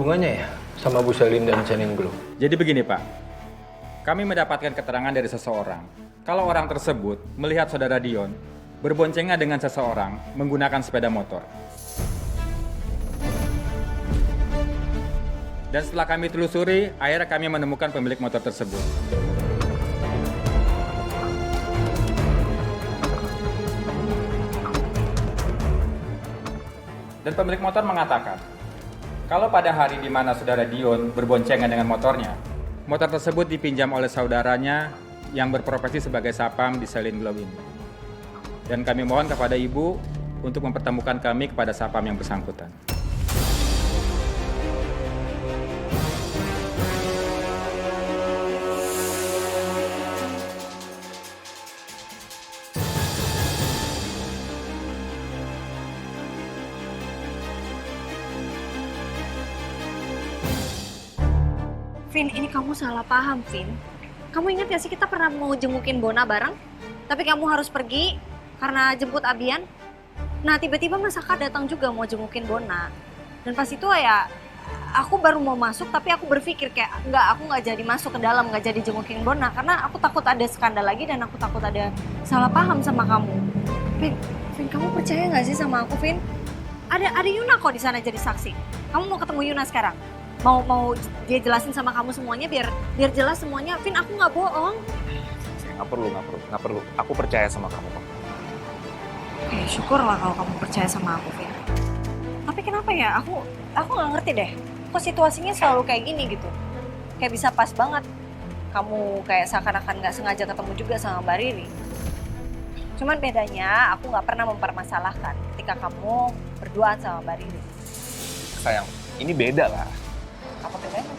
Hubungannya ya sama Bu Selin dan Janin Glow? Jadi begini Pak, kami mendapatkan keterangan dari seseorang. Kalau orang tersebut melihat saudara Dion berboncengan dengan seseorang menggunakan sepeda motor. Dan setelah kami telusuri, akhirnya kami menemukan pemilik motor tersebut. Dan pemilik motor mengatakan, kalau pada hari di mana saudara Dion berboncengan dengan motornya, motor tersebut dipinjam oleh saudaranya yang berprofesi sebagai sapam di Selin Glow ini. Dan kami mohon kepada Ibu untuk mempertemukan kami kepada sapam yang bersangkutan. Vin, ini kamu salah paham, Vin. Kamu ingat gak sih kita pernah mau jengukin Bona bareng? Tapi kamu harus pergi karena jemput Abian. Nah, tiba-tiba Mas Aka datang juga mau jengukin Bona. Dan pas itu ya, aku baru mau masuk tapi aku berpikir kayak, aku nggak jadi masuk ke dalam, nggak jadi jengukin Bona. Karena aku takut ada skandal lagi dan aku takut ada salah paham sama kamu. Vin, kamu percaya nggak sih sama aku, Vin? Ada Yuna kok di sana jadi saksi. Kamu mau ketemu Yuna sekarang? Mau dia jelasin sama kamu semuanya biar jelas semuanya. Vin, aku nggak bohong. Nggak perlu. Aku percaya sama kamu kok. Oke, syukurlah kalau kamu percaya sama aku, Vin. Tapi kenapa ya? Aku nggak ngerti deh. Kok situasinya selalu kayak gini gitu? Kayak bisa pas banget. Kamu kayak seakan-akan nggak sengaja ketemu juga sama Mbak Riri. Cuman bedanya aku nggak pernah mempermasalahkan ketika kamu berduaan sama Mbak Riri. Sayang, ini beda lah. Apa bedanya?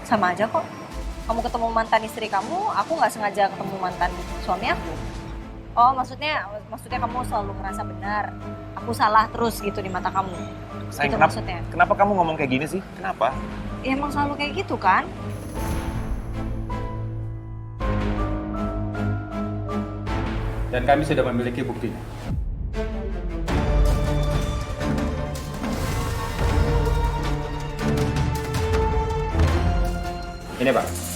Sama aja kok. Kamu ketemu mantan istri kamu, aku nggak sengaja ketemu mantan suami aku. Oh, maksudnya kamu selalu merasa benar. Aku salah terus gitu di mata kamu. Sayang, Itu maksudnya. kenapa kamu ngomong kayak gini sih? Kenapa? Ya emang selalu kayak gitu kan? Dan kami sudah memiliki buktinya. Ini Pak.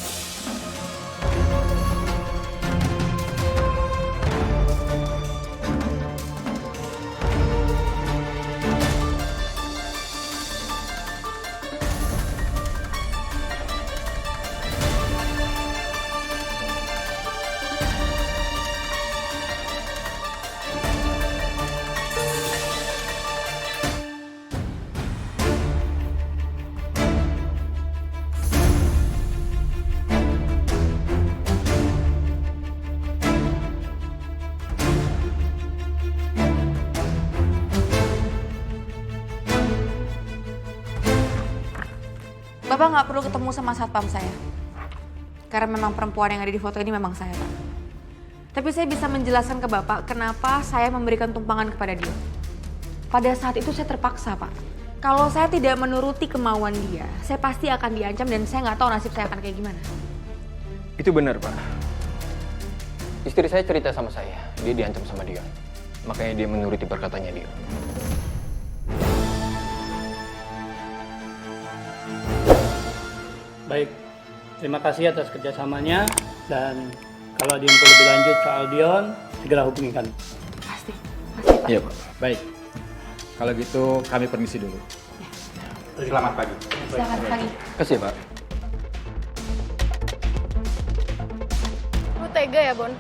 Bapak nggak perlu ketemu sama satpam saya. Karena memang perempuan yang ada di foto ini memang saya, Pak. Tapi saya bisa menjelaskan ke Bapak kenapa saya memberikan tumpangan kepada dia. Pada saat itu saya terpaksa, Pak. Kalau saya tidak menuruti kemauan dia, saya pasti akan diancam dan saya nggak tahu nasib saya akan kayak gimana. Itu benar, Pak. Istri saya cerita sama saya, dia diancam sama Dion. Makanya dia menuruti perkataannya Dion. Baik, terima kasih atas kerjasamanya dan kalau ada info lebih lanjut soal Dion, segera hubungi kami. Pasti, Pak. Iya, Pak. Baik. Kalau gitu kami permisi dulu. Selamat pagi. Silakan pagi. Kasih, Pak. Lu tega ya, Bon?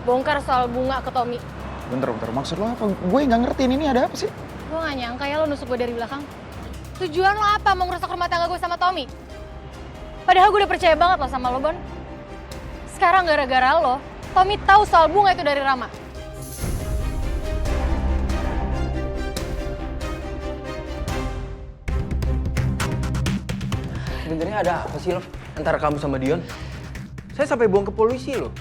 Bongkar soal bunga ke Tommy. Bentar, maksud lo apa? Gue nggak ngerti ini ada apa sih? Gue gak nyangka ya lo nusuk gue dari belakang. Tujuan lo apa? Mau ngerusak rumah tangga gue sama Tommy? Padahal gue udah percaya banget lo sama lo, Bon. Sekarang gara-gara lo, Tommy tahu soal bunga itu dari Rama. Sebenarnya ada apa sih, Love, antara kamu sama Dion? Saya sampai buang ke polisi, loh.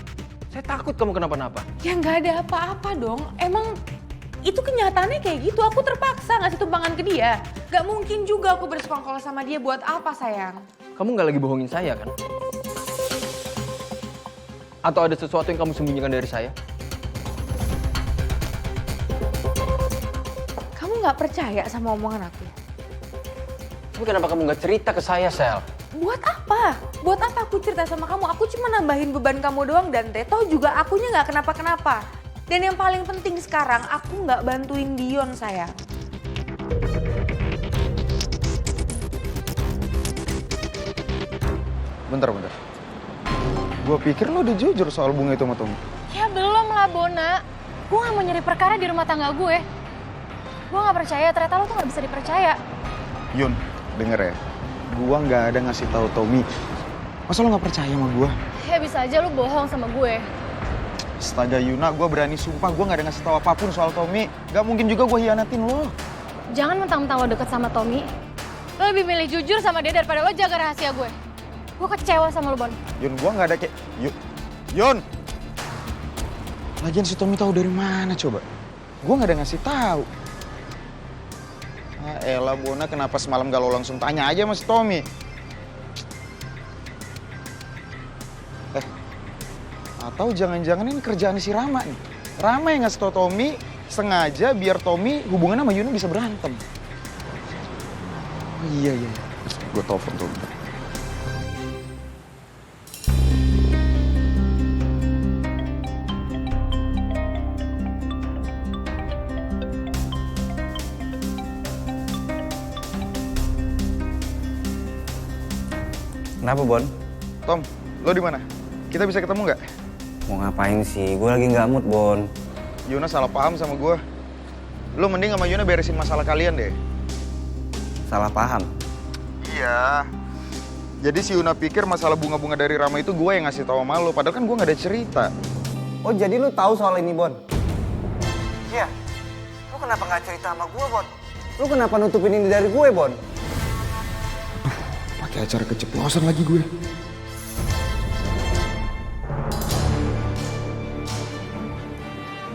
Saya takut kamu kenapa-napa. Ya nggak ada apa-apa dong. Emang itu kenyataannya kayak gitu. Aku terpaksa ngasih tumpangan ke dia. Gak mungkin juga aku bersekongkol sama dia buat apa, sayang? Kamu nggak lagi bohongin saya, kan? Atau ada sesuatu yang kamu sembunyikan dari saya? Kamu nggak percaya sama omongan aku? Tapi kenapa kamu nggak cerita ke saya, Sel? Buat apa? Buat apa aku cerita sama kamu? Aku cuma nambahin beban kamu doang dan toh juga akunya nggak kenapa-kenapa. Dan yang paling penting sekarang aku nggak bantuin Dion sayang. Bentar. Gue pikir lo udah jujur soal bunga itu sama Tommy. Ya belum lah, Bona. Gue gak mau nyari perkara di rumah tangga gue. Gue gak percaya, ternyata lo tuh gak bisa dipercaya. Yun, denger ya. Gue nggak ada ngasih tahu Tommy. Masa lo nggak percaya sama gue? Ya bisa aja lo bohong sama gue. Astaga Yuna, gue berani sumpah gue nggak ada ngasih tahu apapun soal Tommy. Gak mungkin juga gue hianatin lo. Jangan mentang-mentang lo deket sama Tommy. Lo lebih milih jujur sama dia daripada lo jaga rahasia gue. Gue kecewa sama lo, Bon. Yun, gue nggak ada kayak... Yun! Lagian si Tommy tahu dari mana coba? Gue nggak ada ngasih tahu. Ah, elah Bona, kenapa semalam gak lo langsung tanya aja sama si Tommy? Atau jangan-jangan ini kerjaan si Rama nih? Rama yang ngasih tau Tommy sengaja biar Tommy hubungan sama Yuna bisa berantem. Oh iya. Gue telepon tuh. Kenapa, Bon? Tom, lo di mana? Kita bisa ketemu nggak? Mau ngapain sih? Gue lagi nggak mood, Bon. Yuna salah paham sama gue. Lo mending sama Yuna beresin masalah kalian deh. Salah paham? Iya. Jadi si Yuna pikir masalah bunga-bunga dari Rama itu gue yang ngasih tahu sama lo. Padahal kan gue nggak ada cerita. Oh, jadi lo tahu soal ini, Bon? Iya. Lo kenapa nggak cerita sama gue, Bon? Lo kenapa nutupin ini dari gue, Bon? Pakai acara keceplosan lagi gue.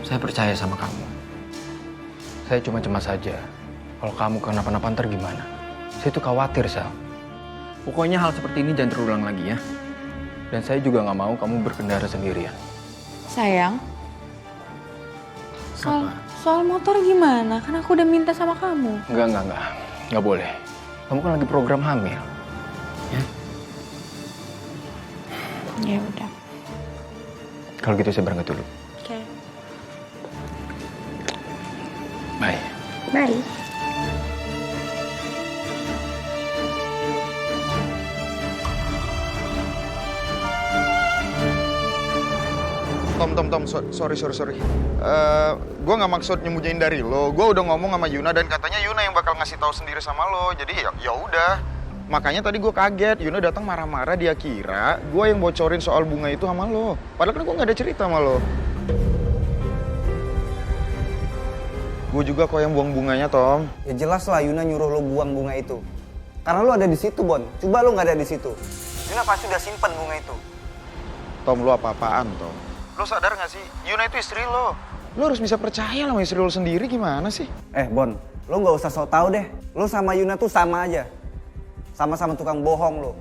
Saya percaya sama kamu. Saya cuma cemas saja. Kalau kamu kenapa-napa ntar gimana? Saya tuh khawatir, Sal. Pokoknya hal seperti ini jangan terulang lagi ya. Dan saya juga nggak mau kamu berkendara sendirian. Sayang. Soal motor gimana? Kan aku udah minta sama kamu. Enggak. Nggak boleh. Kamu kan lagi program hamil. Ya? Ya udah. Kalau gitu saya berangkat dulu. Oke. Bye. Bye. Tom, sorry. Gue nggak maksud nyembunyiin dari lo. Gue udah ngomong sama Yuna dan katanya Yuna yang bakal ngasih tahu sendiri sama lo. Jadi ya udah. Makanya tadi gue kaget. Yuna datang marah-marah, dia kira gue yang bocorin soal bunga itu sama lo. Padahal kan gue nggak ada cerita sama lo. Gue juga kok yang buang bunganya, Tom. Ya jelas lah Yuna nyuruh lo buang bunga itu. Karena lo ada di situ, Bon. Coba lo nggak ada di situ. Yuna pasti udah simpen bunga itu. Tom, lo apa-apaan, Tom? Lo sadar nggak sih? Yuna itu istri lo. Lo harus bisa percaya sama istri lo sendiri, gimana sih? Bon, lo nggak usah sok tahu deh. Lo sama Yuna tuh sama aja. Sama-sama tukang bohong lo.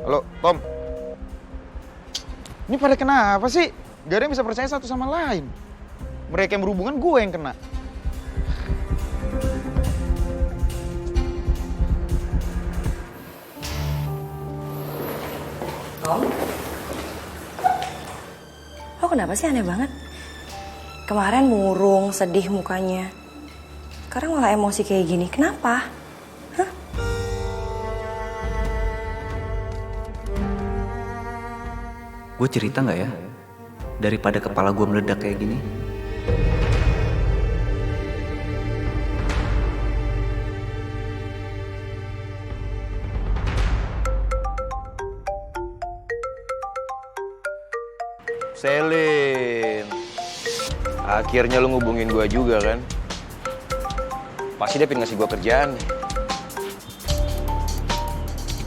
Halo, Tom. Ini pada kenapa sih? Gak ada yang bisa percaya satu sama lain. Mereka yang berhubungan, gue yang kena. Tom? Lo kenapa sih aneh banget? Kemarin murung, sedih mukanya. Sekarang malah emosi kayak gini. Kenapa? Hah? Gue cerita nggak ya? Daripada kepala gue meledak kayak gini. Selin, akhirnya lu ngubungin gue juga kan? Pasti dia pengen ngasih gue kerjaan nih.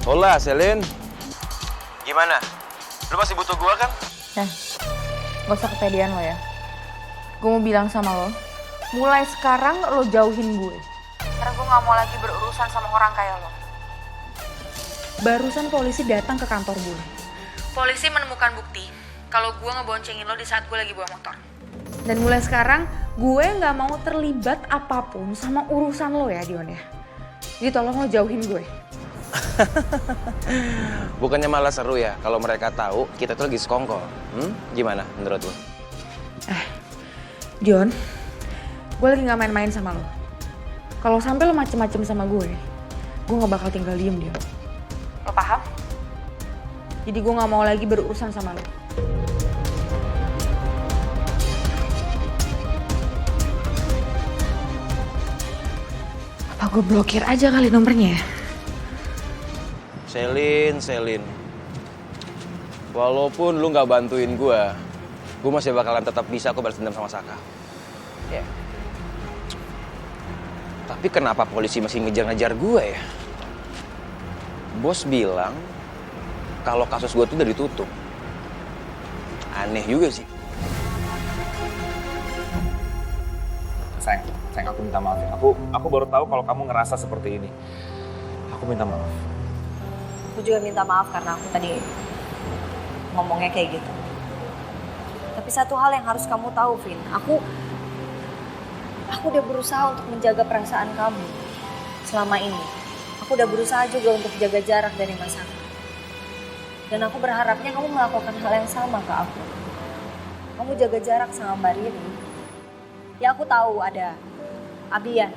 Hola, Selin. Gimana? Lu masih butuh gue kan? Gak usah kepedean lo ya. Gue mau bilang sama lo, mulai sekarang lo jauhin gue. Karena gue gak mau lagi berurusan sama orang kayak lo. Barusan polisi datang ke kantor gue. Polisi menemukan bukti kalau gue ngeboncengin lo di saat gue lagi bawa motor. Dan mulai sekarang gue gak mau terlibat apapun sama urusan lo ya, Dion ya. Jadi tolong lo jauhin gue. Bukannya malah seru ya kalau mereka tahu kita tuh lagi sekongkol. Gimana menurut lo? Dion, gue lagi gak main-main sama lo. Kalau sampai lo macem-macem sama gue gak bakal tinggal diem, Dion. Lo paham? Jadi gue gak mau lagi berurusan sama lo. Apa gue blokir aja kali nomornya ya? Selin. Walaupun lu nggak bantuin gue masih bakalan tetap bisa kok balas dendam sama Saka. Ya. Tapi kenapa polisi masih ngejar-ngejar gue ya? Bos bilang kalau kasus gue tuh udah ditutup. Aneh juga sih. Sayang, aku minta maaf ya. Aku baru tahu kalau kamu ngerasa seperti ini. Aku minta maaf. Aku juga minta maaf karena aku tadi ngomongnya kayak gitu. Tapi satu hal yang harus kamu tahu, Vin. Aku udah berusaha untuk menjaga perasaan kamu selama ini. Aku udah berusaha juga untuk jaga jarak dari Mas Saka. Dan aku berharapnya kamu melakukan hal yang sama ke aku. Kamu jaga jarak sama Mbak Riri. Ya aku tahu ada Abian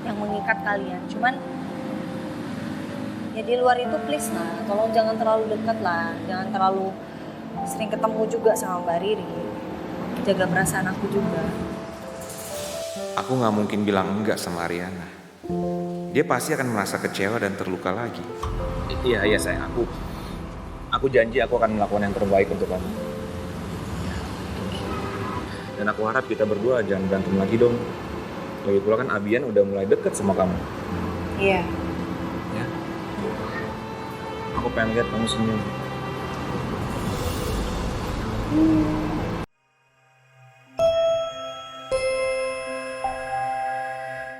yang mengikat kalian. Cuman ya di luar itu please lah, tolong jangan terlalu dekat lah. Jangan terlalu sering ketemu juga sama Mbak Riri. Jaga perasaan aku juga. Aku nggak mungkin bilang enggak sama Ariana. Dia pasti akan merasa kecewa dan terluka lagi. Iya sayang, aku janji aku akan melakukan yang terbaik untuk kamu. Dan aku harap kita berdua jangan berantem lagi dong. Lagi pula kan Abian udah mulai deket sama kamu. Iya. Ya. Aku pengen lihat kamu senyum.